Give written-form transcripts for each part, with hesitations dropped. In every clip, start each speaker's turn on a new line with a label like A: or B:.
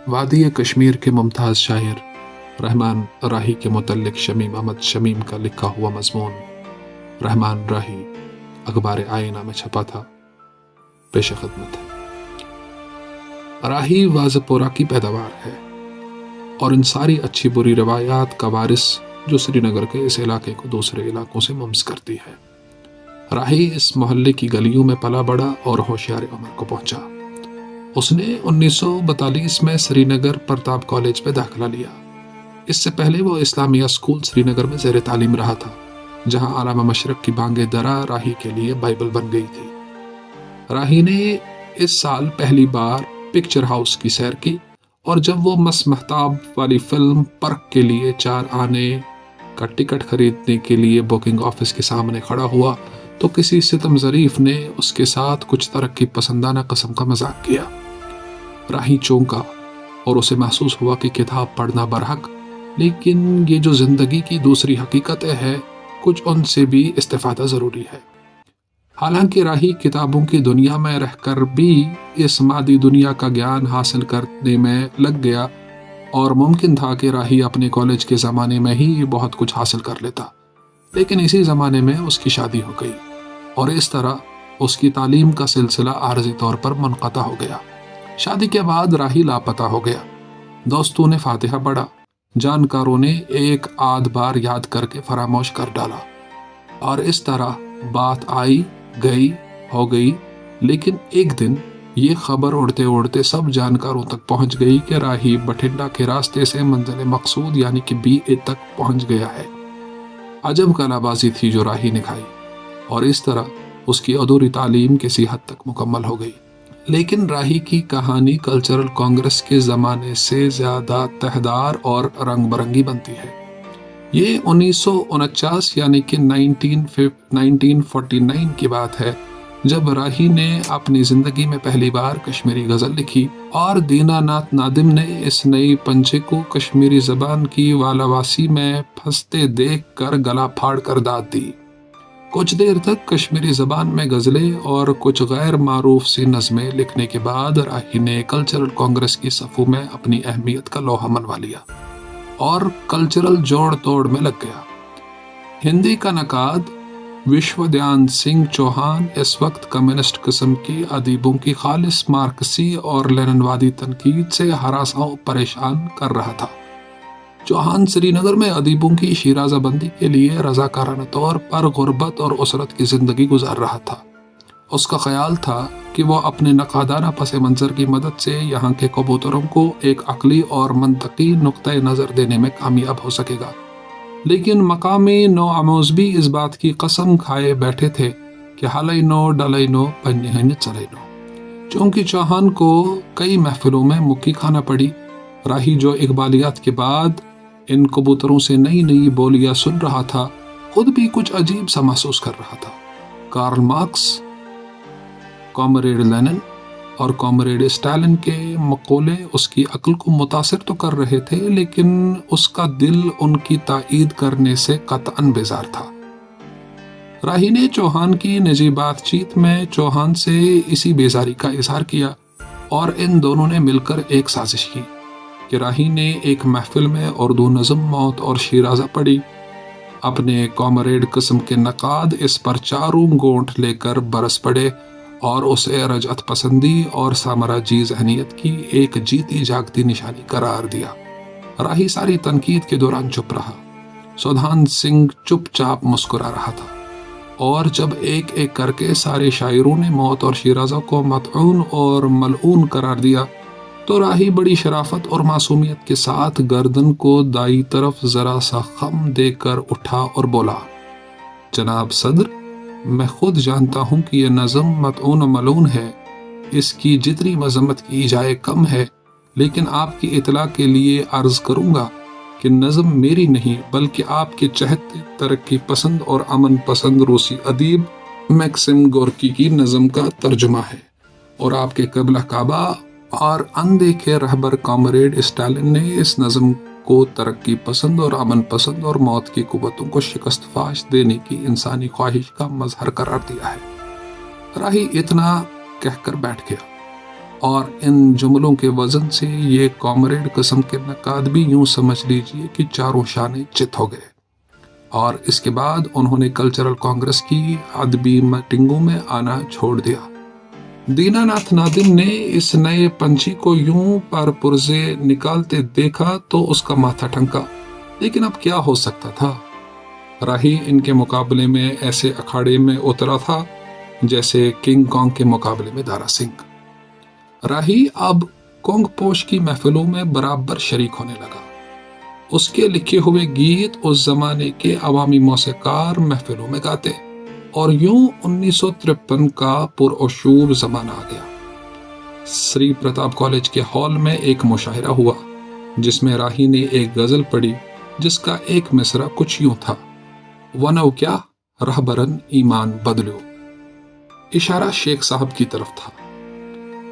A: وادی کشمیر کے ممتاز شاعر رحمان راہی کے متعلق شمیم احمد شمیم کا لکھا ہوا مضمون رحمان راہی اخبار آئینہ میں چھپا تھا، پیش خدمت ہے۔ راہی واضح پورہ کی پیداوار ہے اور ان ساری اچھی بری روایات کا وارث جو سری نگر کے اس علاقے کو دوسرے علاقوں سے ممز کرتی ہے۔ راہی اس محلے کی گلیوں میں پلا بڑا اور ہوشیار عمر کو پہنچا۔ اس نے 1942 میں سری نگر پرتاپ کالج میں داخلہ لیا۔ اس سے پہلے وہ اسلامیہ اسکول سری نگر میں زیر تعلیم رہا تھا، جہاں علامہ مشرق کی بانگ درا راہی کے لیے بائبل بن گئی تھی۔ راہی نے اس سال پہلی بار پکچر ہاؤس کی سیر کی، اور جب وہ مس مہتاب والی فلم پرک کے لیے 4 آنے کا ٹکٹ خریدنے کے لیے بکنگ آفس کے سامنے کھڑا ہوا تو کسی ستم ظریف نے اس کے ساتھ کچھ ترقی پسندانہ قسم کا مذاق کیا۔ راہی چونکا اور اسے محسوس ہوا کہ کتاب پڑھنا برحق، لیکن یہ جو زندگی کی دوسری حقیقتیں ہے، کچھ ان سے بھی استفادہ ضروری ہے۔ حالانکہ راہی کتابوں کی دنیا میں رہ کر بھی اس مادی دنیا کا گیان حاصل کرنے میں لگ گیا، اور ممکن تھا کہ راہی اپنے کالج کے زمانے میں ہی بہت کچھ حاصل کر لیتا، لیکن اسی زمانے میں اس کی شادی ہو گئی اور اس طرح اس کی تعلیم کا سلسلہ عارضی طور پر منقطع ہو گیا۔ شادی کے بعد راہی لاپتہ ہو گیا۔ دوستوں نے فاتحہ پڑھا، جانکاروں نے ایک آدھ بار یاد کر کے فراموش کر ڈالا، اور اس طرح بات آئی گئی ہو گئی۔ لیکن ایک دن یہ خبر اڑتے اڑتے سب جانکاروں تک پہنچ گئی کہ راہی بٹھنڈا کے راستے سے منزل مقصود یعنی کہ BA تک پہنچ گیا ہے۔ عجب کلا بازی تھی جو راہی نے کھائی، اور اس طرح اس کی ادھوری تعلیم کسی حد تک مکمل ہو گئی۔ لیکن راہی کی کہانی کلچرل کانگریس کے زمانے سے زیادہ تہدار اور رنگ برنگی بنتی ہے۔ یہ 1949 یعنی کہ 1949 کی بات ہے، جب راہی نے اپنی زندگی میں پہلی بار کشمیری غزل لکھی، اور دینا ناتھ نادم نے اس نئی پنچے کو کشمیری زبان کی والواسی میں پھنستے دیکھ کر گلا پھاڑ کر داد دی۔ کچھ دیر تک کشمیری زبان میں غزلیں اور کچھ غیر معروف سی نظمیں لکھنے کے بعد راہی نے کلچرل کانگریس کی صفوں میں اپنی اہمیت کا لوہا منوا لیا اور کلچرل جوڑ توڑ میں لگ گیا۔ ہندی کا نقاد وشودیان سنگھ چوہان اس وقت کمیونسٹ قسم کی ادیبوں کی خالص مارکسی اور لینن وادی تنقید سے ہراساں پریشان کر رہا تھا۔ چوہان سری نگر میں ادیبوں کی شیرازہ بندی کے لیے رضاکارانہ طور پر غربت اور اسرت کی زندگی گزار رہا تھا۔ اس کا خیال تھا کہ وہ اپنے نقادانہ پس منظر کی مدد سے یہاں کے کبوتروں کو ایک عقلی اور منطقی نقطۂ نظر دینے میں کامیاب ہو سکے گا، لیکن مقامی نو آموز بھی اس بات کی قسم کھائے بیٹھے تھے کہ ہلئی نو ڈلئی نو پنہن چلئی نو۔ چونکہ چوہان کو کئی محفلوں میں مکی کھانا پڑی، راہی جو اقبالیات کے بعد ان کبوتروں سے نئی نئی بولیاں سن رہا تھا، خود بھی کچھ عجیب سا محسوس کر رہا تھا۔ کارل مارکس، کامریڈ لینن اور کامریڈ اسٹالن کے مقولے اس کی عقل کو متاثر تو کر رہے تھے، لیکن اس کا دل ان کی تائید کرنے سے قطعاً بیزار تھا۔ راہی نے چوہان کی نجی بات چیت میں چوہان سے اسی بیزاری کا اظہار کیا، اور ان دونوں نے مل کر ایک سازش کی کہ راہی نے ایک محفل میں اردو نظم موت اور شیرازہ پڑھی۔ اپنے کامریڈ قسم کے نقاد اس پر چاروں گونٹ لے کر برس پڑے اور اسے رجعت پسندی اور سامراجی ذہنیت کی ایک جیتی جاگتی نشانی قرار دیا۔ راہی ساری تنقید کے دوران چپ رہا۔ سودھان سنگھ چپ چاپ مسکرا رہا تھا، اور جب ایک ایک کر کے سارے شاعروں نے موت اور شیرازہ کو مطعون اور ملعون قرار دیا تو راہی بڑی شرافت اور معصومیت کے ساتھ گردن کو دائیں طرف ذرا سا خم دے کر اٹھا اور بولا، جناب صدر، میں خود جانتا ہوں کہ یہ نظم مطعون و ملعون ہے، اس کی جتنی مذمت کی جائے کم ہے، لیکن آپ کی اطلاع کے لیے عرض کروں گا کہ نظم میری نہیں بلکہ آپ کے چہتے ترقی پسند اور امن پسند روسی ادیب میکسم گورکی کی نظم کا ترجمہ ہے، اور آپ کے قبلہ کعبہ اور اندیکھے رہبر کامریڈ اسٹالن نے اس نظم کو ترقی پسند اور امن پسند اور موت کی قوتوں کو شکست فاش دینے کی انسانی خواہش کا مظہر قرار دیا ہے۔ راہی اتنا کہہ کر بیٹھ گیا اور ان جملوں کے وزن سے یہ کامریڈ قسم کے نقاد بھی یوں سمجھ لیجئے کہ چاروں شانے چت ہو گئے۔ اور اس کے بعد انہوں نے کلچرل کانگریس کی ادبی میٹنگوں میں آنا چھوڑ دیا۔ دینا ناتھ نادم نے اس نئے پنچھی کو یوں پر پرزے نکالتے دیکھا تو اس کا ماتھا ٹھنکا، لیکن اب کیا ہو سکتا تھا؟ راہی ان کے مقابلے میں ایسے اکھاڑے میں اترا تھا جیسے کنگ کانگ کے مقابلے میں دارا سنگھ۔ راہی اب کونگ پوش کی محفلوں میں برابر شریک ہونے لگا۔ اس کے لکھے ہوئے گیت اس زمانے کے عوامی موسیقار محفلوں میں گاتے، اور یوں 1953 کا پرعشور زمانہ آ گیا۔ سری پرتاپ کالج کے ہال میں ایک مشاعرہ ہوا جس میں راہی نے ایک غزل پڑھی جس کا ایک مصرع کچھ یوں تھا: ونو کیا رہبرن ایمان بدلو۔ اشارہ شیخ صاحب کی طرف تھا۔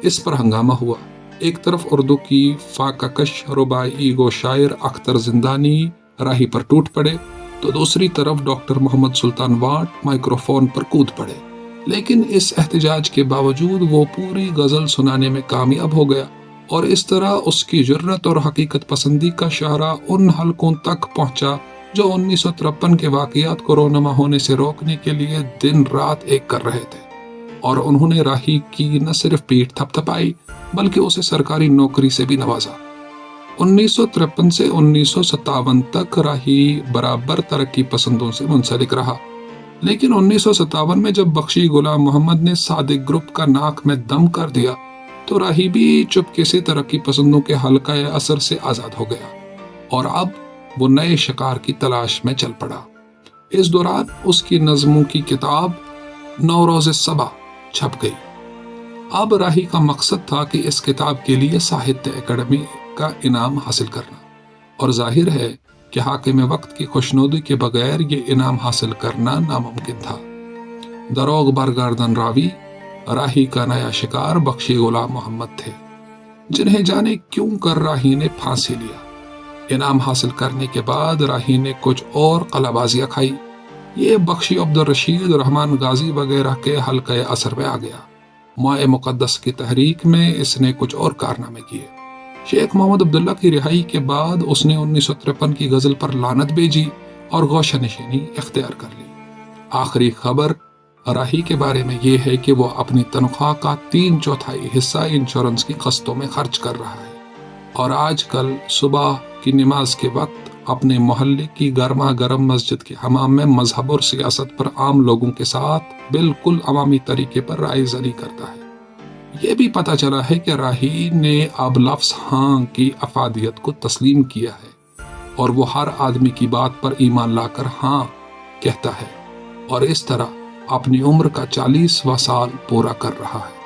A: اس پر ہنگامہ ہوا۔ ایک طرف اردو کی فاقہ کش رباعی گو شاعر اختر زندانی راہی پر ٹوٹ پڑے، تو دوسری طرف ڈاکٹر محمد سلطان واٹ مائکروفون پر کود پڑے، لیکن اس احتجاج کے باوجود وہ پوری غزل سنانے میں کامیاب ہو گیا، اور اس طرح اس کی جرأت اور حقیقت پسندی کا شاہراہ ان حلقوں تک پہنچا جو 1953 کے واقعات کو رونما ہونے سے روکنے کے لیے دن رات ایک کر رہے تھے، اور انہوں نے راہی کی نہ صرف پیٹھ تھپ تھپائی بلکہ اسے سرکاری نوکری سے بھی نوازا۔ 1953 سے 1957 تک راہی برابر ترقی پسندوں سے منسلک رہا، لیکن 1957 میں جب بخشی غلام محمد نے صادق گروپ کا ناک میں دم کر دیا تو راہی بھی چپکے سے ترقی پسندوں کے حلقہ اثر سے آزاد ہو گیا، اور اب وہ نئے شکار کی تلاش میں چل پڑا۔ اس دوران اس کی نظموں کی کتاب نوروز صبا چھپ گئی۔ اب راہی کا مقصد تھا کہ اس کتاب کے لیے ساہتیہ اکیڈمی کا انعام حاصل کرنا، اور ظاہر ہے کہ حاکم وقت کی خوشنودی کے بغیر یہ انعام حاصل کرنا ناممکن تھا۔ دروغ برگردن راوی راہی کا نیا شکار بخشی غلام محمد تھے، جنہیں جانے کیوں کر راہی نے پھانسی لیا۔ انعام حاصل کرنے کے بعد راہی نے کچھ اور قلع بازیاں کھائی۔ یہ بخشی عبدالرشید رحمان غازی وغیرہ کے حلقہ اثر میں آ گیا۔ مائع مقدس کی تحریک میں اس نے کچھ اور کارنامے کیے۔ شیخ محمد عبداللہ کی رہائی کے بعد اس نے 1953 کی غزل پر لعنت بھیجی اور گوشہ نشینی اختیار کر لی۔ آخری خبر راہی کے بارے میں یہ ہے کہ وہ اپنی تنخواہ کا 3/4 حصہ انشورنس کی قسطوں میں خرچ کر رہا ہے، اور آج کل صبح کی نماز کے وقت اپنے محلے کی گرما گرم مسجد کے حمام میں مذہب اور سیاست پر عام لوگوں کے ساتھ بالکل عوامی طریقے پر رائے زنی کرتا ہے۔ یہ بھی پتہ چلا ہے کہ راہی نے اب لفظ ہاں کی افادیت کو تسلیم کیا ہے، اور وہ ہر آدمی کی بات پر ایمان لا کر ہاں کہتا ہے، اور اس طرح اپنی عمر کا 40واں سال پورا کر رہا ہے۔